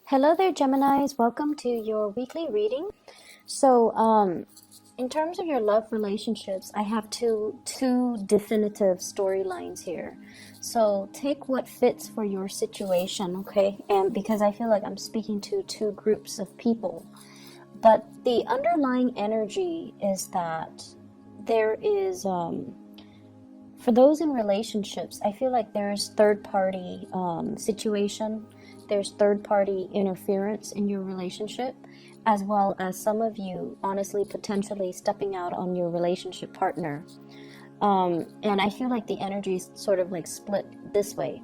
Hello there, Geminis. Welcome to your weekly reading. In terms of your love relationships, I have two definitive storylines here. So take what fits for your situation, okay? And because I feel like I'm speaking to two groups of people, but the underlying energy is that there is, for those in relationships, I feel like there's third party situation. There's third party interference in your relationship, as well as some of you honestly potentially stepping out on your relationship partner. And I feel like the energy is sort of like split this way.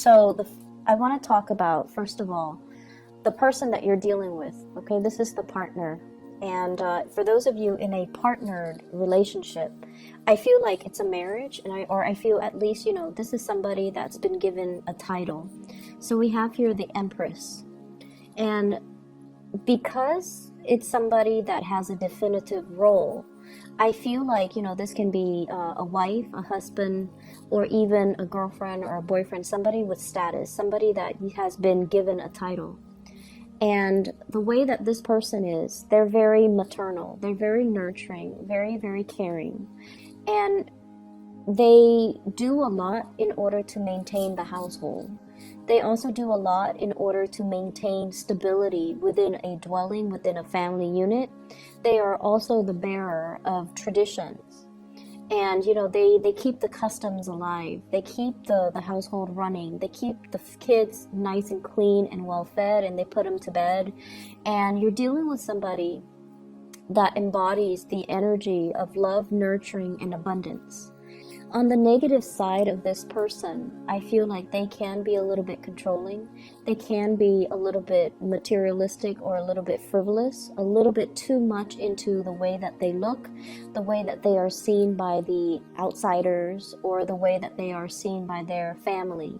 I want to talk about, first of all, the person that you're dealing with. Okay, this is the partner. And for those of you in a partnered relationship, I feel like it's a marriage, and I feel at least, this is somebody that's been given a title. So we have here the Empress. And because it's somebody that has a definitive role, I feel like, this can be a wife, a husband, or even a girlfriend or a boyfriend, somebody with status, somebody that has been given a title. And the way that this person is, they're very maternal, they're very nurturing, very, very caring. And they do a lot in order to maintain the household. They also do a lot in order to maintain stability within a dwelling, within a family unit. They are also the bearer of traditions. And, they keep the customs alive. They keep the household running. They keep the kids nice and clean and well fed, and they put them to bed. And you're dealing with somebody that embodies the energy of love, nurturing, and abundance. On the negative side of this person, I feel like they can be a little bit controlling. They can be a little bit materialistic or a little bit frivolous, a little bit too much into the way that they look, the way that they are seen by the outsiders, or the way that they are seen by their family.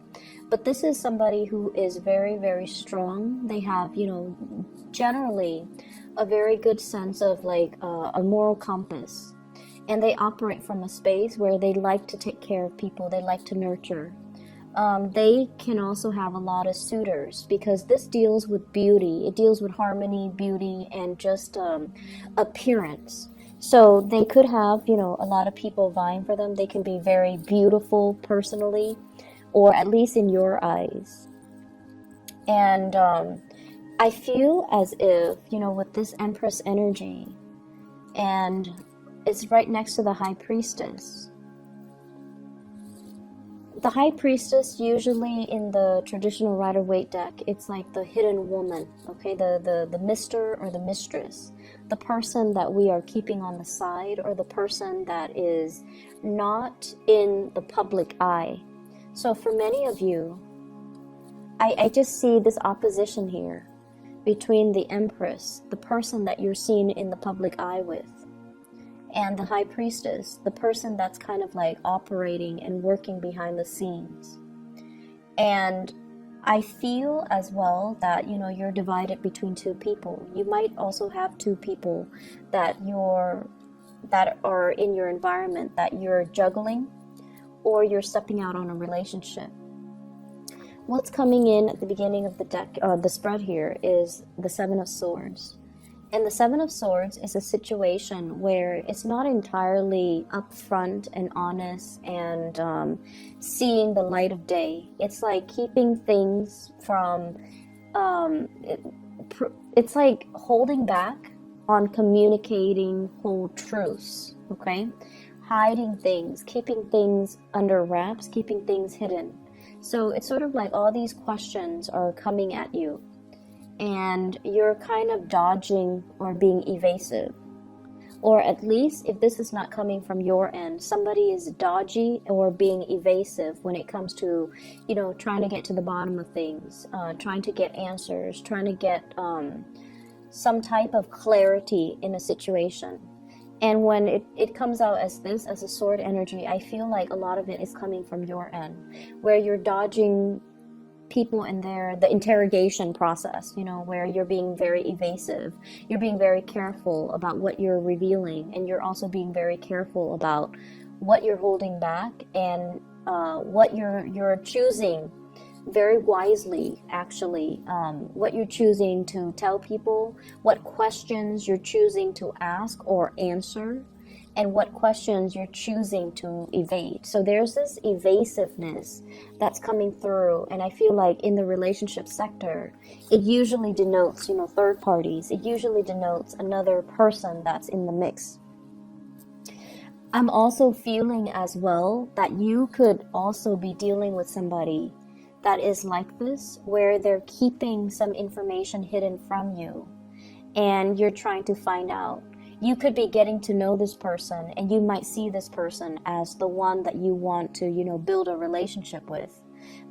But this is somebody who is very, very strong. They have, generally a very good sense of a moral compass. And they operate from a space where they like to take care of people. They like to nurture. They can also have a lot of suitors, because this deals with beauty. It deals with harmony, beauty, and just appearance. So they could have, a lot of people vying for them. They can be very beautiful personally, or at least in your eyes. And I feel as if, with this Empress energy, and it's right next to the High Priestess. The High Priestess, usually in the traditional Rider-Waite deck, it's like the hidden woman, okay? The mister or the mistress. The person that we are keeping on the side, or the person that is not in the public eye. So for many of you, I just see this opposition here between the Empress, the person that you're seen in the public eye with, and the High Priestess, the person that's kind of like operating and working behind the scenes. And I feel as well that, you're divided between two people. You might also have two people that are in your environment that you're juggling, or you're stepping out on a relationship. What's coming in at the beginning of the deck, the spread here, is the Seven of Swords. And the Seven of Swords is a situation where it's not entirely upfront and honest and seeing the light of day. It's like keeping things from, it's like holding back on communicating whole truths, okay? Hiding things, keeping things under wraps, keeping things hidden. So it's sort of like all these questions are coming at you, and you're kind of dodging or being evasive. Or at least, if this is not coming from your end, somebody is dodgy or being evasive when it comes to, trying to get to the bottom of things, trying to get answers, trying to get some type of clarity in a situation. And when it comes out as this, as a sword energy, I feel like a lot of it is coming from your end, where you're dodging people in the interrogation process, where you're being very evasive. You're being very careful about what you're revealing, and you're also being very careful about what you're holding back, and what you're choosing very wisely, actually, what you're choosing to tell people, what questions you're choosing to ask or answer, and what questions you're choosing to evade. So there's this evasiveness that's coming through, and I feel like in the relationship sector, it usually denotes, third parties. It usually denotes another person that's in the mix. I'm also feeling as well that you could also be dealing with somebody that is like this, where they're keeping some information hidden from you, and you're trying to find out. You could be getting to know this person, and you might see this person as the one that you want to, build a relationship with.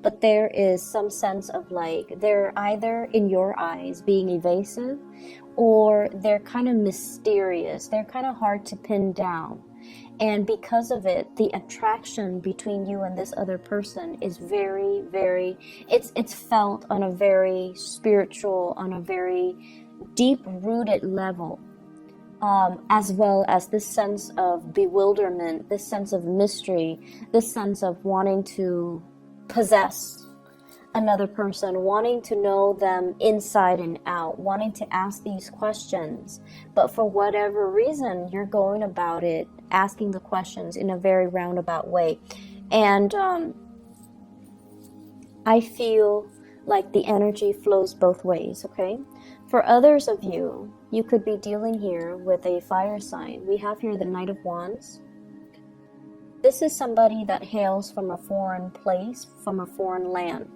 But there is some sense of like, they're either in your eyes being evasive, or they're kind of mysterious. They're kind of hard to pin down. And because of it, the attraction between you and this other person is very, very, it's felt on a very spiritual, on a very deep-rooted level. As well as this sense of bewilderment, this sense of mystery, this sense of wanting to possess another person, wanting to know them inside and out, wanting to ask these questions. But for whatever reason, you're going about it, asking the questions in a very roundabout way. And I feel like the energy flows both ways, okay? For others of you, you could be dealing here with a fire sign. We have here the Knight of Wands. This is somebody that hails from a foreign place, from a foreign land.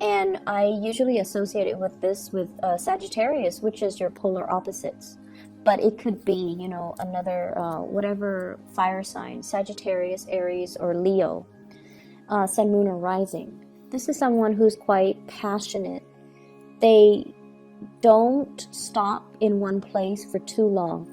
And I usually associate it with this with Sagittarius, which is your polar opposites. But it could be, another, whatever fire sign, Sagittarius, Aries, or Leo, Sun, Moon, or Rising. This is someone who's quite passionate. They don't stop in one place for too long.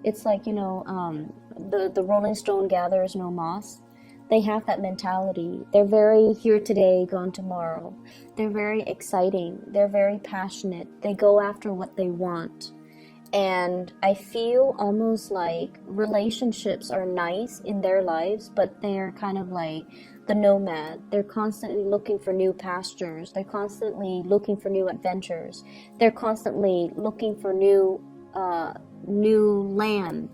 It's like, the Rolling Stone gathers no moss. They have that mentality. They're very here today, gone tomorrow. They're very exciting. They're very passionate. They go after what they want. And I feel almost like relationships are nice in their lives, but they're kind of like the nomad. They're constantly looking for new pastures. They're constantly looking for new adventures. They're constantly looking for new land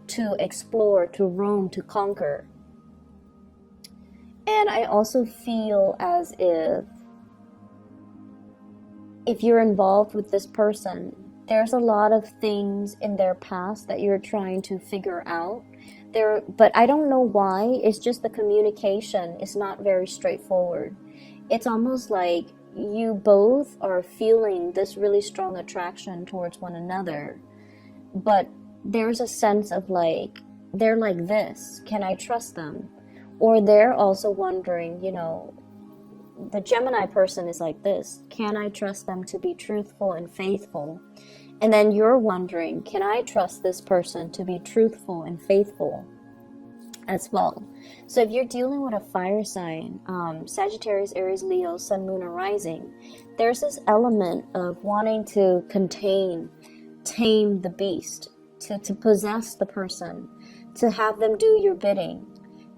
to explore, to roam, to conquer. And I also feel as if you're involved with this person, there's a lot of things in their past that you're trying to figure out. But I don't know why. It's just the communication is not very straightforward. It's almost like you both are feeling this really strong attraction towards one another, but there's a sense of like, they're like this. Can I trust them? Or they're also wondering, the Gemini person is like this. Can I trust them to be truthful and faithful? And then you're wondering, can I trust this person to be truthful and faithful as well? So if you're dealing with a fire sign, Sagittarius, Aries, Leo, Sun, Moon, or Rising, there's this element of wanting to tame the beast, to possess the person, to have them do your bidding,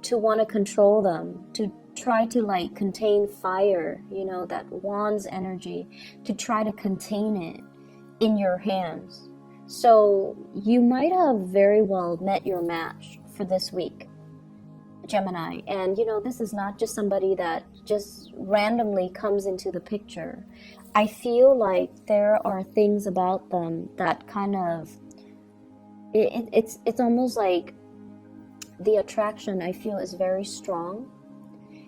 to want to control them, to try to like contain fire, that wand's energy, to try to contain it in your hands. So you might have very well met your match for this week, Gemini. And this is not just somebody that just randomly comes into the picture. I feel like there are things about them that kind of, it's almost like the attraction I feel is very strong,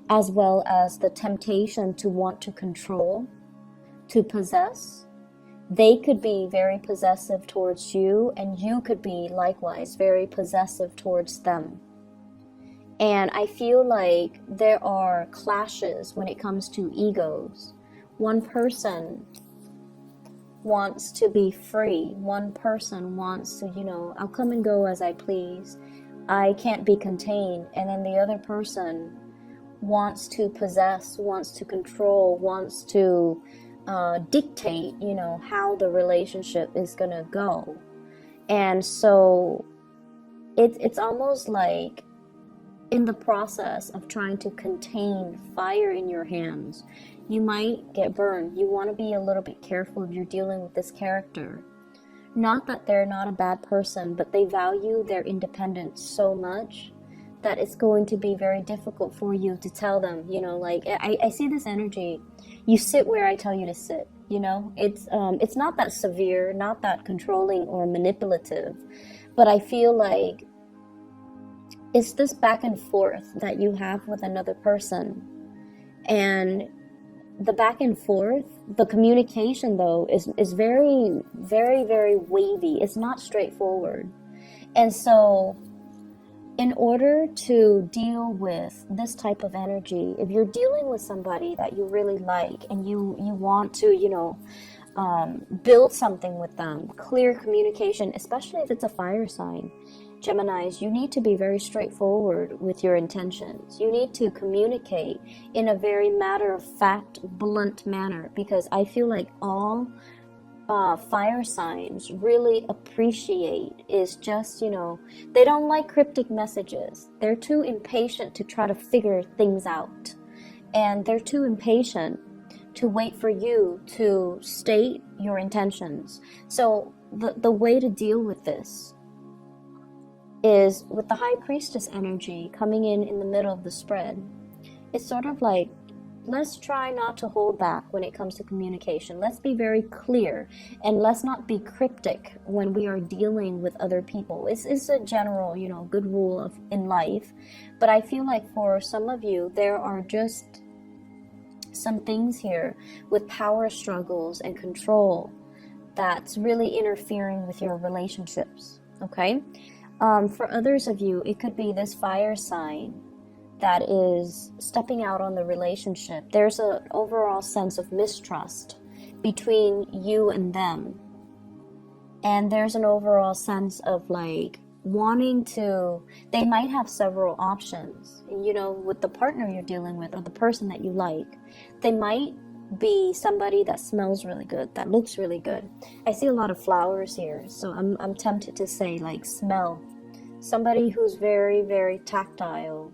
as well as the temptation to want to control, to possess. They could be very possessive towards you, and you could be likewise very possessive towards them. And I feel like there are clashes when it comes to egos. One person wants to be free. One person wants to, I'll come and go as I please. I can't be contained. And then the other person wants to possess, wants to control, wants to dictate, how the relationship is going to go. And so it's almost like in the process of trying to contain fire in your hands, You might get burned. You want to be a little bit careful if you're dealing with this character. Not that they're not a bad person, but they value their independence so much that it's going to be very difficult for you to tell them, you know, like, I see this energy. You sit where I tell you to sit, you know? It's not that severe, not that controlling or manipulative, but I feel like it's this back and forth that you have with another person. And the back and forth, the communication though, is very, very, very wavy. It's not straightforward. And so in order to deal with this type of energy, if you're dealing with somebody that you really like and you want to, you know, build something with them, clear communication, especially if it's a fire sign, Geminis, you need to be very straightforward with your intentions. You need to communicate in a very matter-of-fact, blunt manner, because I feel like all fire signs really appreciate is just, you know, they don't like cryptic messages. They're too impatient to try to figure things out. And they're too impatient to wait for you to state your intentions. So the way to deal with this is with the High Priestess energy coming in the middle of the spread. It's sort of like, let's try not to hold back when it comes to communication. Let's be very clear, and let's not be cryptic when we are dealing with other people. It's a general, you know, good rule in life. But I feel like for some of you, there are just some things here with power struggles and control that's really interfering with your relationships, okay? For others of you, it could be this fire sign that is stepping out on the relationship. There's an overall sense of mistrust between you and them. And there's an overall sense of like wanting to, they might have several options. You know, with the partner you're dealing with or the person that you like, they might be somebody that smells really good, that looks really good. I see a lot of flowers here, so I'm tempted to say like smell. Somebody who's very, very tactile.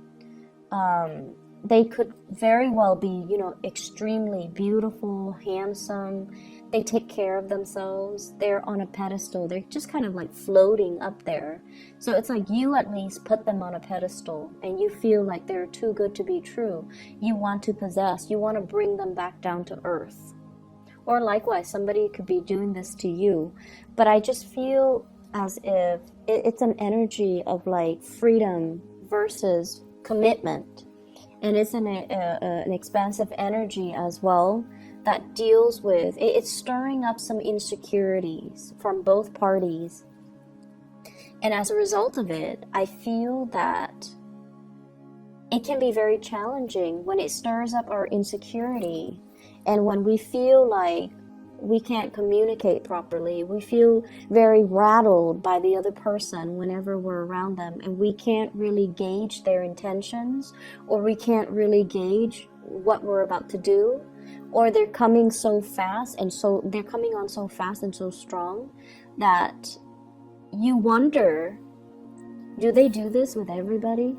They could very well be, you know, extremely beautiful, handsome. They take care of themselves. They're on a pedestal. They're just kind of like floating up there. So it's like you at least put them on a pedestal and you feel like they're too good to be true. You want to possess. You want to bring them back down to earth. Or likewise, somebody could be doing this to you. But I just feel as if it's an energy of like freedom versus commitment, and it's an expansive energy as well that deals with it's stirring up some insecurities from both parties, and as a result of it, I feel that it can be very challenging when it stirs up our insecurity, and when we feel like we can't communicate properly. We feel very rattled by the other person whenever we're around them, and we can't really gauge their intentions, or we can't really gauge what we're about to do, or they're coming so fast and so they're coming on so fast and so strong that you wonder, do they do this with everybody?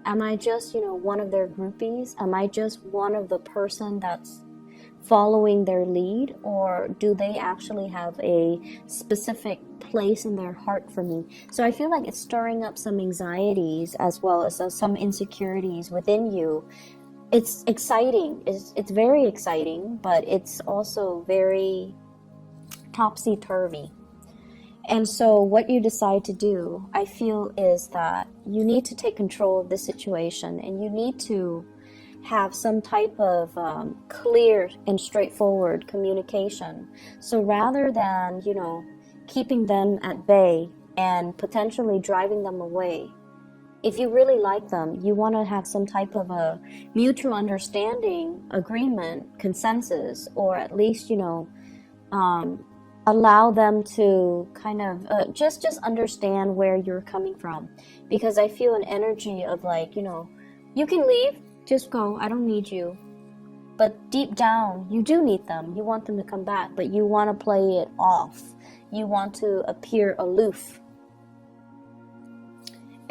Am I just, you know, one of their groupies? Am I just one of the person that's following their lead, or do they actually have a specific place in their heart for me? So I feel like it's stirring up some anxieties as well as some insecurities within you. It's exciting. It's very exciting, but it's also very topsy-turvy. And so what you decide to do, I feel, is that you need to take control of the situation, and you need to have some type of clear and straightforward communication. So rather than, you know, keeping them at bay and potentially driving them away, if you really like them, you want to have some type of a mutual understanding, agreement, consensus, or at least, you know, allow them to kind of just understand where you're coming from. Because I feel an energy of like, you know, you can leave, just go, I don't need you. But deep down, you do need them. You want them to come back, but you want to play it off. You want to appear aloof.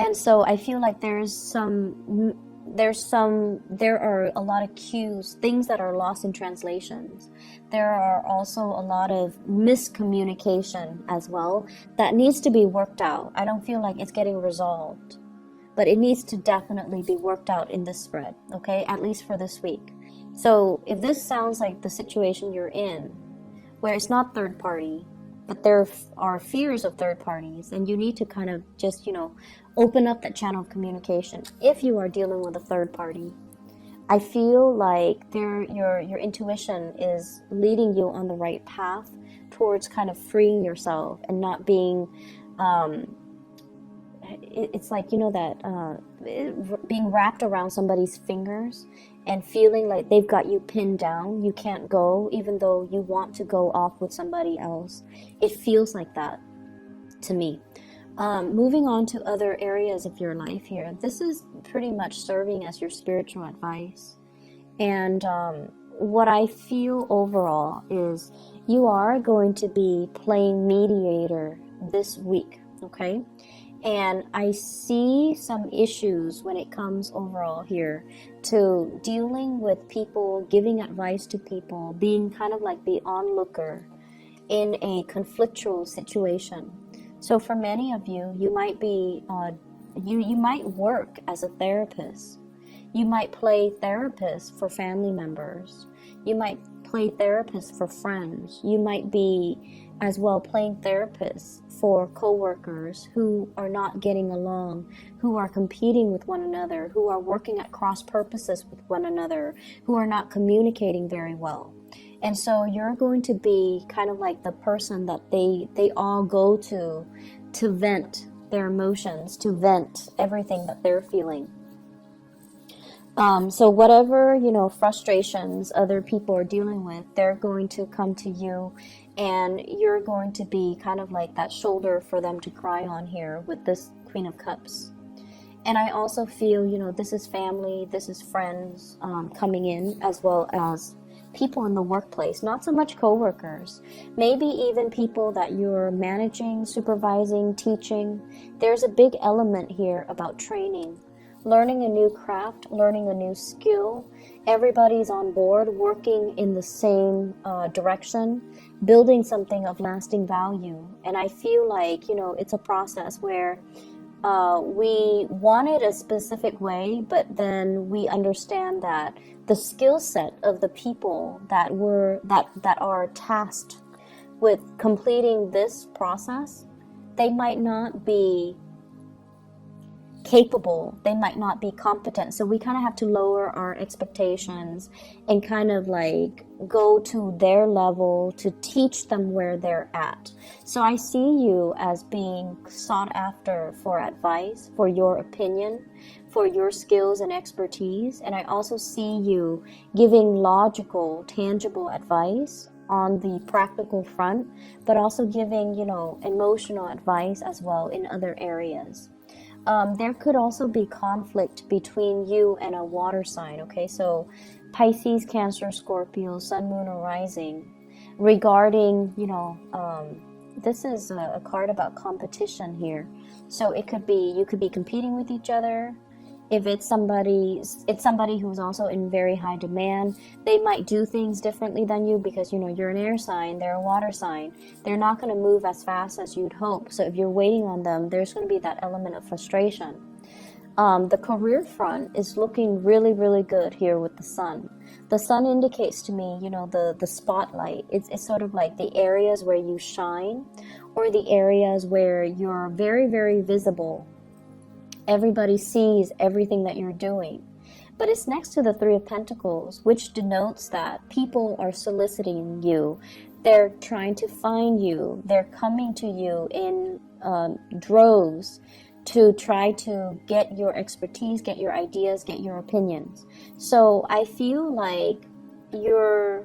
And so I feel like there's some there are a lot of cues, things that are lost in translations. There are also a lot of miscommunication as well that needs to be worked out. I don't feel like it's getting resolved, but it needs to definitely be worked out in this spread, okay? At least for this week. So if this sounds like the situation you're in, where it's not third party, but there are fears of third parties, and you need to kind of just, open up that channel of communication. If you are dealing with a third party, I feel like your intuition is leading you on the right path towards kind of freeing yourself and not being, it's like, that being wrapped around somebody's fingers and feeling like they've got you pinned down. You can't go, even though you want to go off with somebody else. It feels like that to me. Moving on to other areas of your life here, this is pretty much serving as your spiritual advice. And what I feel overall is you are going to be playing mediator this week, okay? And I see some issues when it comes overall here to dealing with people, giving advice to people, being kind of like the onlooker in a conflictual situation. So for many of you, you might be, you might work as a therapist. You might play therapist for family members. You might play therapist for friends. You might be as well playing therapist for coworkers who are not getting along, who are competing with one another, who are working at cross purposes with one another, who are not communicating very well. And so you're going to be kind of like the person that they all go to vent their emotions, to vent everything that they're feeling. So whatever, frustrations other people are dealing with, they're going to come to you, and you're going to be kind of like that shoulder for them to cry on here with this Queen of Cups. And I also feel, this is family, this is friends coming in, as well as people in the workplace, not so much coworkers, maybe even people that you're managing, supervising, teaching. There's a big element here about training, learning a new craft, learning a new skill. Everybody's on board, working in the same direction, building something of lasting value. And I feel like, it's a process where we want it a specific way, but then we understand that the skill set of the people that are tasked with completing this process, they might not be capable, they might not be competent. So we kind of have to lower our expectations and kind of like go to their level to teach them where they're at. So I see you as being sought after for advice, for your opinion, for your skills and expertise. And I also see you giving logical, tangible advice on the practical front, but also giving, emotional advice as well in other areas. There could also be conflict between you and a water sign, okay? So Pisces, Cancer, Scorpio, Sun, Moon, or Rising, regarding, this is a card about competition here. So you could be competing with each other. If it's somebody who's also in very high demand, they might do things differently than you because, you're an air sign, they're a water sign. They're not going to move as fast as you'd hope. So if you're waiting on them, there's going to be that element of frustration. The career front is looking really, really good here with the sun. The sun indicates to me, the spotlight. It's sort of like the areas where you shine, or the areas where you're very, very visible. Everybody sees everything that you're doing. But it's next to the Three of Pentacles, which denotes that people are soliciting you. They're trying to find you. They're coming to you in droves to try to get your expertise, get your ideas, get your opinions. So I feel like you're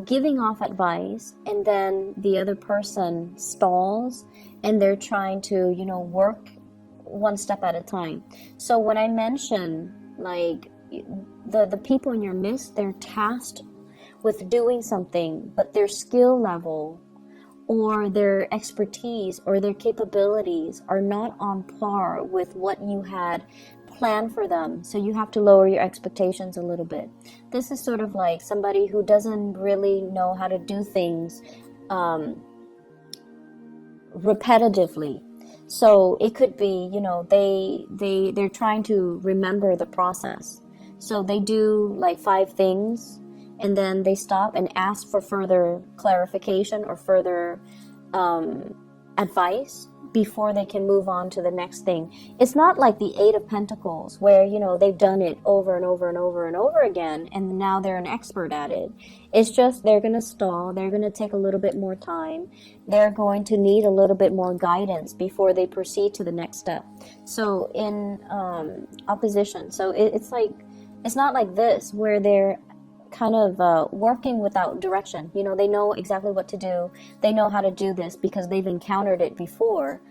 giving off advice, and then the other person stalls, and they're trying to, work one step at a time. So when I mention like the people in your midst, they're tasked with doing something, but their skill level or their expertise or their capabilities are not on par with what you had plan for them, so you have to lower your expectations a little bit. This is sort of like somebody who doesn't really know how to do things repetitively. So it could be, you know, they're trying to remember the process. So they do like 5 things and then they stop and ask for further clarification or further advice before they can move on to the next thing. It's not like the 8 of Pentacles where, you know, they've done it over and over and over and over again and now they're an expert at it. It's just they're going to stall. They're going to take a little bit more time. They're going to need a little bit more guidance before they proceed to the next step. So in opposition, so it's like, it's not like this where they're kind of working without direction. You know, they know exactly what to do. They know how to do this because they've encountered it before.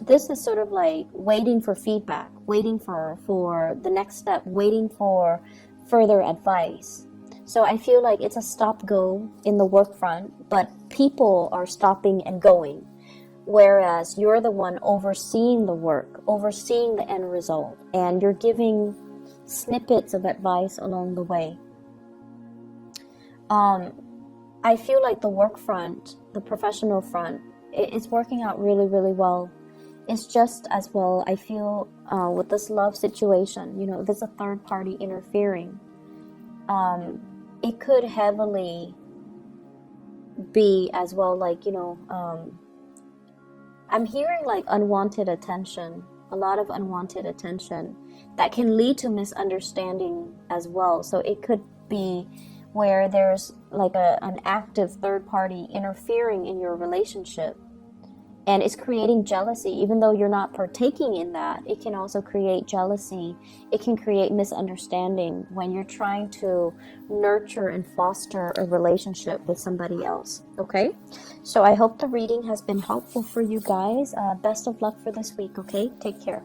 This is sort of like waiting for feedback, waiting for the next step, waiting for further advice. So I feel like it's a stop-go in the work front, but people are stopping and going, whereas you're the one overseeing the work, overseeing the end result, and you're giving snippets of advice along the way. I feel like the work front, the professional front, it's working out really, really well. It's just as well, I feel, with this love situation, you know, if it's a third party interfering, it could heavily be as well, like, you know, I'm hearing like unwanted attention, a lot of unwanted attention that can lead to misunderstanding as well. So it could be where there's like an active third party interfering in your relationship and it's creating jealousy. Even though you're not partaking in that, it can also create jealousy. It can create misunderstanding when you're trying to nurture and foster a relationship with somebody else. Okay, so I hope the reading has been helpful for you guys. Best of luck for this week. Okay, take care.